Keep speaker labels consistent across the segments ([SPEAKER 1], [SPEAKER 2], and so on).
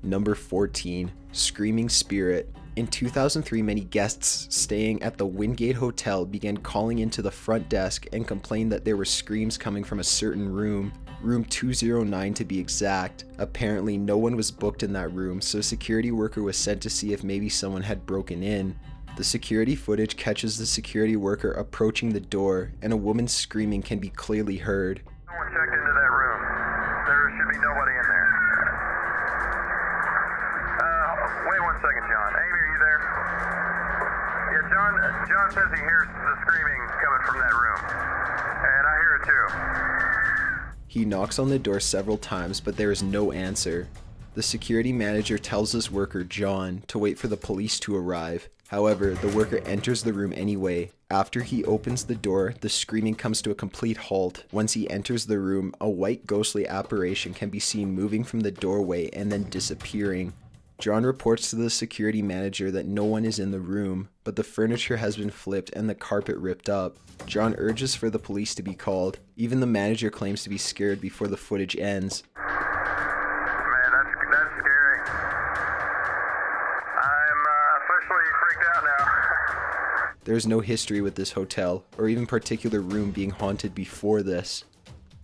[SPEAKER 1] Number 14. Screaming Spirit. In 2003, many guests staying at the Wingate Hotel began calling into the front desk and complained that there were screams coming from a certain room 209 to be exact. Apparently, no one was booked in that room, so a security worker was sent to see if maybe someone had broken in. The security footage catches the security worker approaching the door, and a woman screaming can be clearly heard.
[SPEAKER 2] Someone checked into that room. There should be nobody in there. Wait 1 second, John. Amy, are you there? Yeah, John says he hears the screaming coming from that room. And I hear it too.
[SPEAKER 1] He knocks on the door several times, but there is no answer. The security manager tells this worker, John, to wait for the police to arrive. However, the worker enters the room anyway. After he opens the door, the screaming comes to a complete halt. Once he enters the room, a white ghostly apparition can be seen moving from the doorway and then disappearing. John reports to the security manager that no one is in the room, but the furniture has been flipped and the carpet ripped up. John urges for the police to be called. Even the manager claims to be scared before the footage ends.
[SPEAKER 2] Man, that's scary. I'm officially freaked out now.
[SPEAKER 1] There is no history with this hotel, or even particular room being haunted before this.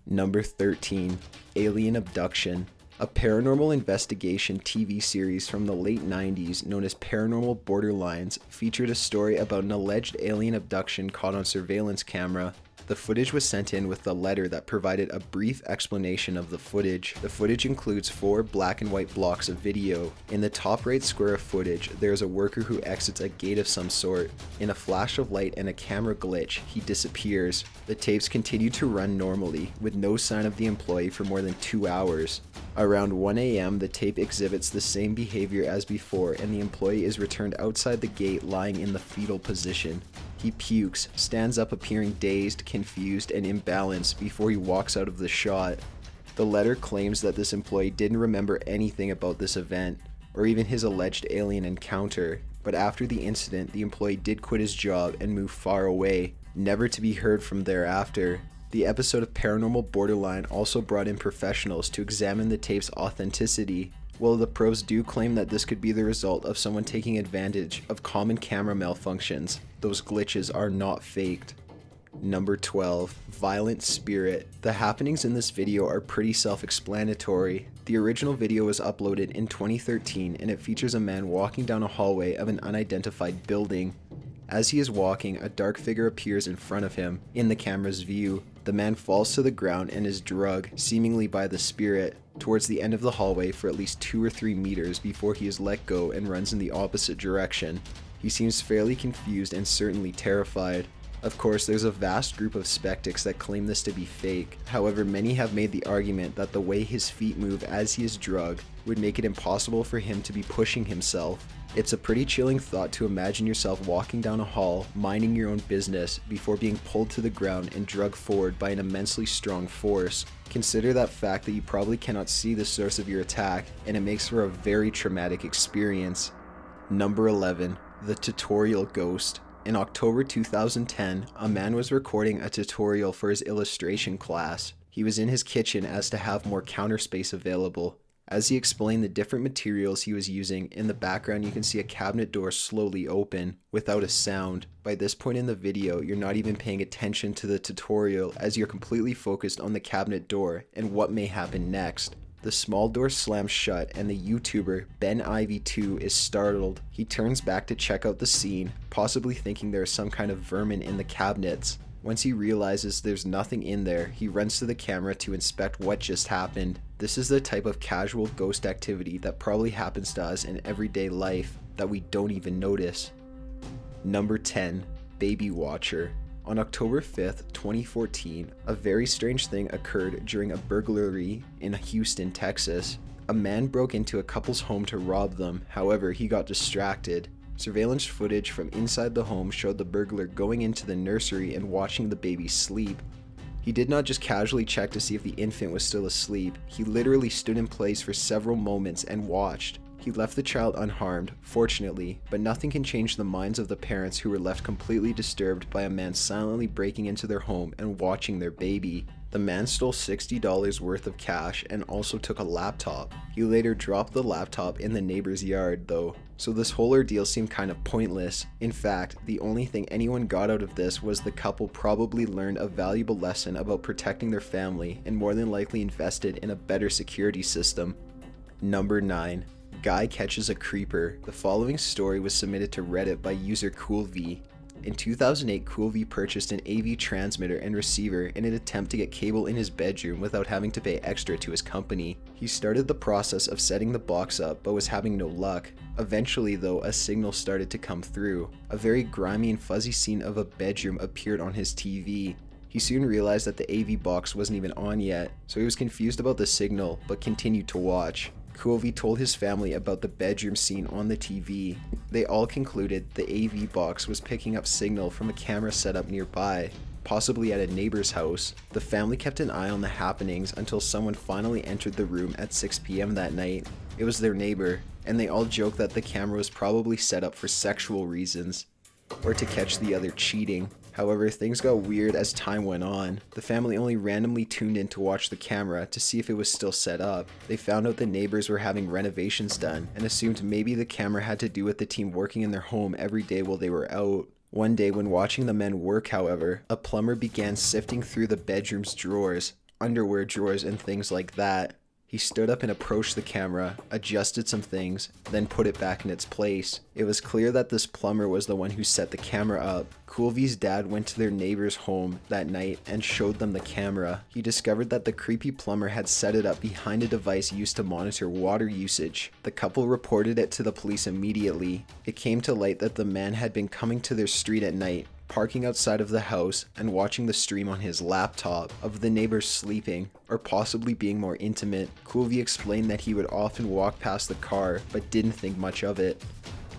[SPEAKER 1] Number 13. Alien Abduction. A paranormal investigation TV series from the late 90s known as Paranormal Borderlines featured a story about an alleged alien abduction caught on surveillance camera. The footage was sent in with a letter that provided a brief explanation of the footage. The footage includes 4 black and white blocks of video. In the top right square of footage, there is a worker who exits a gate of some sort. In a flash of light and a camera glitch, he disappears. The tapes continue to run normally, with no sign of the employee for more than 2 hours. Around 1 a.m., the tape exhibits the same behavior as before, and the employee is returned outside the gate lying in the fetal position. He pukes, stands up appearing dazed, confused, and imbalanced before he walks out of the shot. The letter claims that this employee didn't remember anything about this event, or even his alleged alien encounter, but after the incident, the employee did quit his job and move far away, never to be heard from thereafter. The episode of Paranormal Borderline also brought in professionals to examine the tape's authenticity. While the pros do claim that this could be the result of someone taking advantage of common camera malfunctions, those glitches are not faked. Number 12. Violent Spirit. The happenings in this video are pretty self-explanatory. The original video was uploaded in 2013 and it features a man walking down a hallway of an unidentified building. As he is walking, a dark figure appears in front of him, in the camera's view. The man falls to the ground and is drugged, seemingly by the spirit, towards the end of the hallway for at least 2 or 3 meters before he is let go and runs in the opposite direction. He seems fairly confused and certainly terrified. Of course, there's a vast group of skeptics that claim this to be fake. However, many have made the argument that the way his feet move as he is drugged would make it impossible for him to be pushing himself. It's a pretty chilling thought to imagine yourself walking down a hall, minding your own business, before being pulled to the ground and dragged forward by an immensely strong force. Consider that fact that you probably cannot see the source of your attack, and it makes for a very traumatic experience. Number 11. The Tutorial Ghost. In October 2010, a man was recording a tutorial for his illustration class. He was in his kitchen as to have more counter space available. As he explained the different materials he was using, in the background you can see a cabinet door slowly open, without a sound. By this point in the video, you're not even paying attention to the tutorial as you're completely focused on the cabinet door and what may happen next. The small door slams shut and the YouTuber, Ben Ivy 2, is startled. He turns back to check out the scene, possibly thinking there is some kind of vermin in the cabinets. Once he realizes there's nothing in there, he runs to the camera to inspect what just happened. This is the type of casual ghost activity that probably happens to us in everyday life that we don't even notice. Number 10. Baby Watcher. On October 5th, 2014, a very strange thing occurred during a burglary in Houston, Texas. A man broke into a couple's home to rob them, however, he got distracted. Surveillance footage from inside the home showed the burglar going into the nursery and watching the baby sleep. He did not just casually check to see if the infant was still asleep, he literally stood in place for several moments and watched. He left the child unharmed, fortunately, but nothing can change the minds of the parents who were left completely disturbed by a man silently breaking into their home and watching their baby. The man stole $60 worth of cash and also took a laptop. He later dropped the laptop in the neighbor's yard though, so this whole ordeal seemed kind of pointless. In fact, the only thing anyone got out of this was the couple probably learned a valuable lesson about protecting their family and more than likely invested in a better security system. Number 9. Guy catches a creeper. The following story was submitted to Reddit by user CoolV. In 2008, CoolV purchased an AV transmitter and receiver in an attempt to get cable in his bedroom without having to pay extra to his company. He started the process of setting the box up but was having no luck. Eventually though, a signal started to come through. A very grimy and fuzzy scene of a bedroom appeared on his TV. He soon realized that the AV box wasn't even on yet, so he was confused about the signal but continued to watch. CoolV told his family about the bedroom scene on the TV. They all concluded the AV box was picking up signal from a camera set up nearby, possibly at a neighbor's house. The family kept an eye on the happenings until someone finally entered the room at 6 p.m. that night. It was their neighbor, and they all joked that the camera was probably set up for sexual reasons, or to catch the other cheating. However, things got weird as time went on. The family only randomly tuned in to watch the camera to see if it was still set up. They found out the neighbors were having renovations done and assumed maybe the camera had to do with the team working in their home every day while they were out. One day when watching the men work, however, a plumber began sifting through the bedroom's drawers, underwear drawers and things like that. He stood up and approached the camera, adjusted some things, then put it back in its place. It was clear that this plumber was the one who set the camera up. CoolV's dad went to their neighbor's home that night and showed them the camera. He discovered that the creepy plumber had set it up behind a device used to monitor water usage. The couple reported it to the police immediately. It came to light that the man had been coming to their street at night, parking outside of the house and watching the stream on his laptop of the neighbors sleeping, or possibly being more intimate. CoolV explained that he would often walk past the car, but didn't think much of it.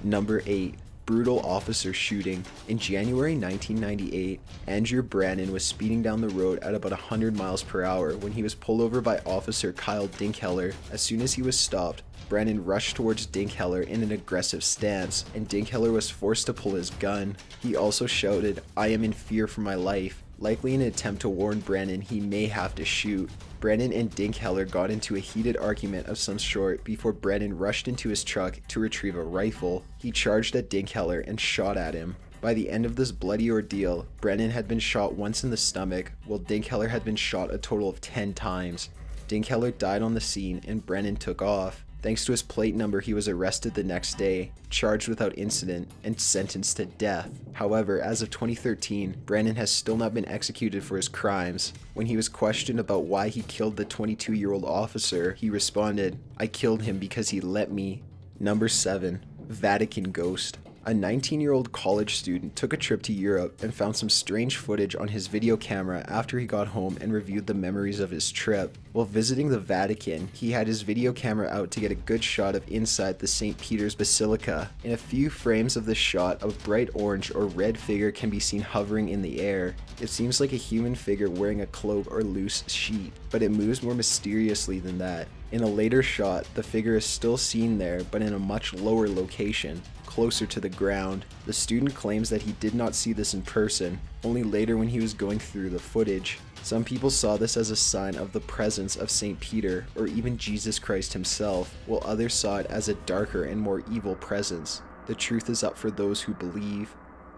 [SPEAKER 1] Number 8. Brutal officer shooting. In January 1998, Andrew Brannon was speeding down the road at about 100 miles per hour when he was pulled over by Officer Kyle Dinkheller. As soon as he was stopped, Brannon rushed towards Dinkheller in an aggressive stance, and Dinkheller was forced to pull his gun. He also shouted, "I am in fear for my life," likely in an attempt to warn Brannon he may have to shoot. Brannon and Dinkheller got into a heated argument of some sort before Brannon rushed into his truck to retrieve a rifle. He charged at Dinkheller and shot at him. By the end of this bloody ordeal, Brannon had been shot once in the stomach, while Dinkheller had been shot a total of 10 times. Dinkheller died on the scene and Brannon took off. Thanks to his plate number, he was arrested the next day, charged without incident, and sentenced to death. However, as of 2013, Brannon has still not been executed for his crimes. When he was questioned about why he killed the 22-year-old officer, he responded, "I killed him because he let me." Number 7. Vatican Ghost. A 19-year-old college student took a trip to Europe and found some strange footage on his video camera after he got home and reviewed the memories of his trip. While visiting the Vatican, he had his video camera out to get a good shot of inside the St. Peter's Basilica. In a few frames of the shot, a bright orange or red figure can be seen hovering in the air. It seems like a human figure wearing a cloak or loose sheet, but it moves more mysteriously than that. In a later shot, the figure is still seen there, but in a much lower location, closer to the ground. The student claims that he did not see this in person, only later when he was going through the footage. Some people saw this as a sign of the presence of St. Peter or even Jesus Christ himself, while others saw it as a darker and more evil presence. The truth is up for those who believe.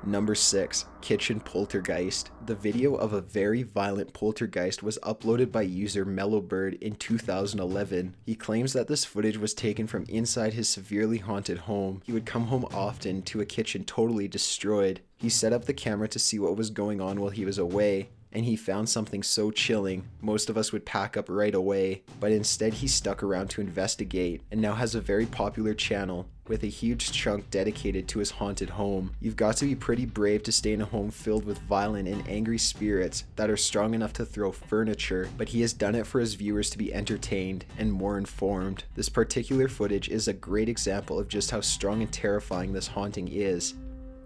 [SPEAKER 1] Number 6. Kitchen Poltergeist. The video of a very violent poltergeist was uploaded by user Mellowbird in 2011. He claims that this footage was taken from inside his severely haunted home. He would come home often to a kitchen totally destroyed. He set up the camera to see what was going on while he was away, and he found something so chilling, most of us would pack up right away, but instead he stuck around to investigate, and now has a very popular channel with a huge chunk dedicated to his haunted home. You've got to be pretty brave to stay in a home filled with violent and angry spirits that are strong enough to throw furniture, but he has done it for his viewers to be entertained and more informed. This particular footage is a great example of just how strong and terrifying this haunting is.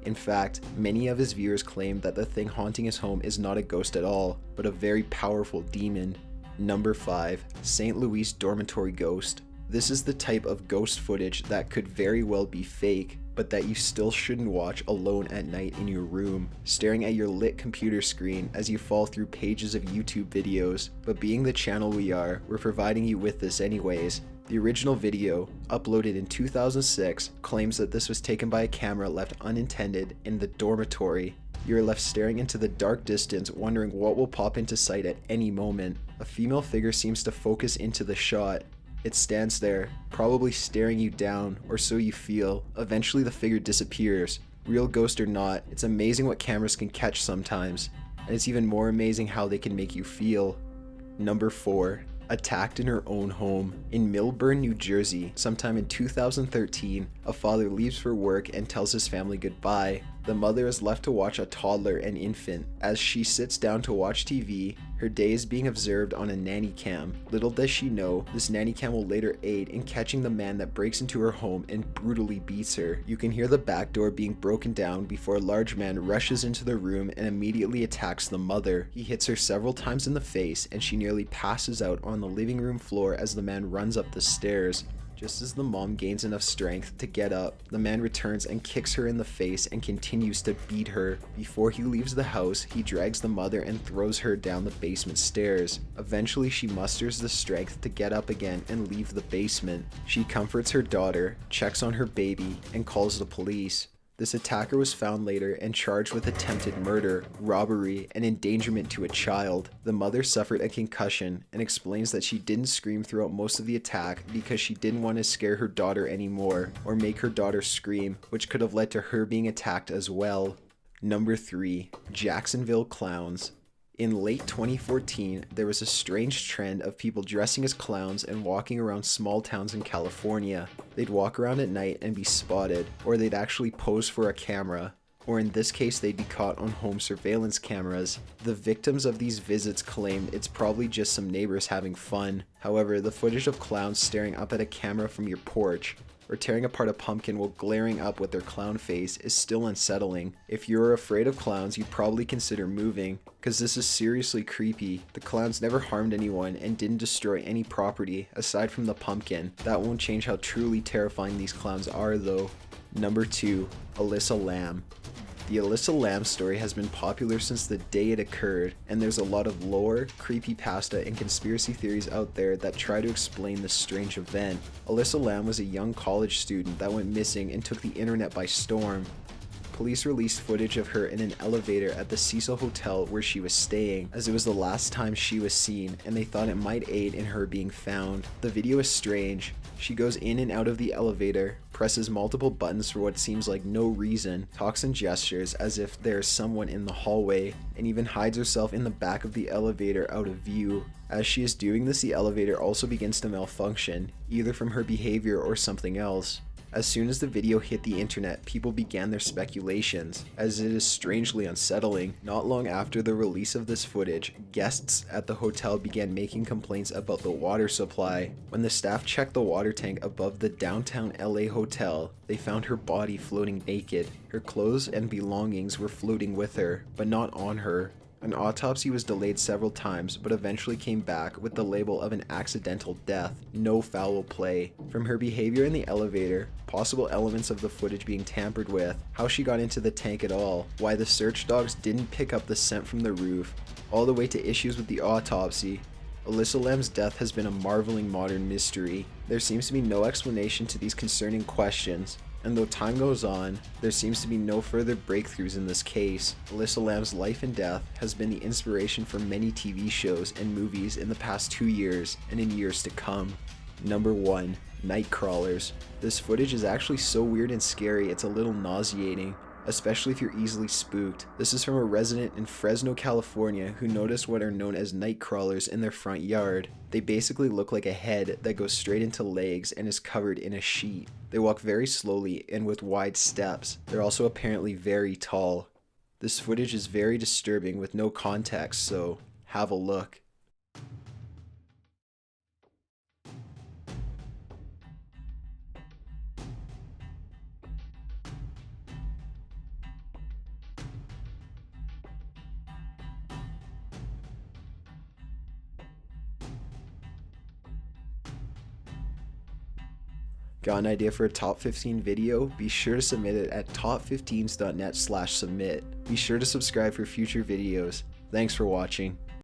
[SPEAKER 1] In fact, many of his viewers claim that the thing haunting his home is not a ghost at all, but a very powerful demon. Number 5. St. Louis Dormitory Ghost. This is the type of ghost footage that could very well be fake, but that you still shouldn't watch alone at night in your room, staring at your lit computer screen as you fall through pages of YouTube videos. But being the channel we are, we're providing you with this anyways. The original video, uploaded in 2006, claims that this was taken by a camera left unintended in the dormitory. You are left staring into the dark distance, wondering what will pop into sight at any moment. A female figure seems to focus into the shot. It stands there, probably staring you down, or so you feel. Eventually the figure disappears. Real ghost or not, it's amazing what cameras can catch sometimes, and it's even more amazing how they can make you feel. Number 4. Attacked in her own home. In Millburn, New Jersey, sometime in 2013, a father leaves for work and tells his family goodbye. The mother is left to watch a toddler and infant. As she sits down to watch TV, her day is being observed on a nanny cam. Little does she know, this nanny cam will later aid in catching the man that breaks into her home and brutally beats her. You can hear the back door being broken down before a large man rushes into the room and immediately attacks the mother. He hits her several times in the face and she nearly passes out on the living room floor as the man runs up the stairs. Just as the mom gains enough strength to get up, the man returns and kicks her in the face and continues to beat her. Before he leaves the house, he drags the mother and throws her down the basement stairs. Eventually, she musters the strength to get up again and leave the basement. She comforts her daughter, checks on her baby, and calls the police. This attacker was found later and charged with attempted murder, robbery, and endangerment to a child. The mother suffered a concussion and explains that she didn't scream throughout most of the attack because she didn't want to scare her daughter anymore or make her daughter scream, which could have led to her being attacked as well. Number 3. Jacksonville Clowns. In late 2014, there was a strange trend of people dressing as clowns and walking around small towns in California. They'd walk around at night and be spotted, or they'd actually pose for a camera, or in this case they'd be caught on home surveillance cameras. The victims of these visits claimed it's probably just some neighbors having fun. However, the footage of clowns staring up at a camera from your porch, or tearing apart a pumpkin while glaring up with their clown face is still unsettling. If you're afraid of clowns, you'd probably consider moving, because this is seriously creepy. The clowns never harmed anyone and didn't destroy any property aside from the pumpkin. That won't change how truly terrifying these clowns are though. Number 2. Alyssa Lam. The Alyssa Lam story has been popular since the day it occurred, and there's a lot of lore, creepypasta, and conspiracy theories out there that try to explain this strange event. Alyssa Lam was a young college student that went missing and took the internet by storm. Police released footage of her in an elevator at the Cecil Hotel where she was staying, as it was the last time she was seen, and they thought it might aid in her being found. The video is strange. She goes in and out of the elevator, presses multiple buttons for what seems like no reason, talks and gestures as if there's someone in the hallway, and even hides herself in the back of the elevator out of view. As she is doing this, the elevator also begins to malfunction, either from her behavior or something else. As soon as the video hit the internet, people began their speculations, as it is strangely unsettling. Not long after the release of this footage, guests at the hotel began making complaints about the water supply. When the staff checked the water tank above the downtown LA hotel, they found her body floating naked. Her clothes and belongings were floating with her, but not on her. An autopsy was delayed several times, but eventually came back with the label of an accidental death, no foul play. From her behavior in the elevator, possible elements of the footage being tampered with, how she got into the tank at all, why the search dogs didn't pick up the scent from the roof, all the way to issues with the autopsy. Alyssa Lam's death has been a marveling modern mystery. There seems to be no explanation to these concerning questions. And though time goes on, there seems to be no further breakthroughs in this case. Alyssa Lam's life and death has been the inspiration for many TV shows and movies in the past 2 years and in years to come. Number 1. Nightcrawlers. This footage is actually so weird and scary it's a little nauseating, especially if you're easily spooked. This is from a resident in Fresno, California who noticed what are known as nightcrawlers in their front yard. They basically look like a head that goes straight into legs and is covered in a sheet. They walk very slowly and with wide steps. They're also apparently very tall. This footage is very disturbing with no context, so have a look. Got an idea for a top 15 video? Be sure to submit it at top15s.net/submit. Be sure to subscribe for future videos. Thanks for watching.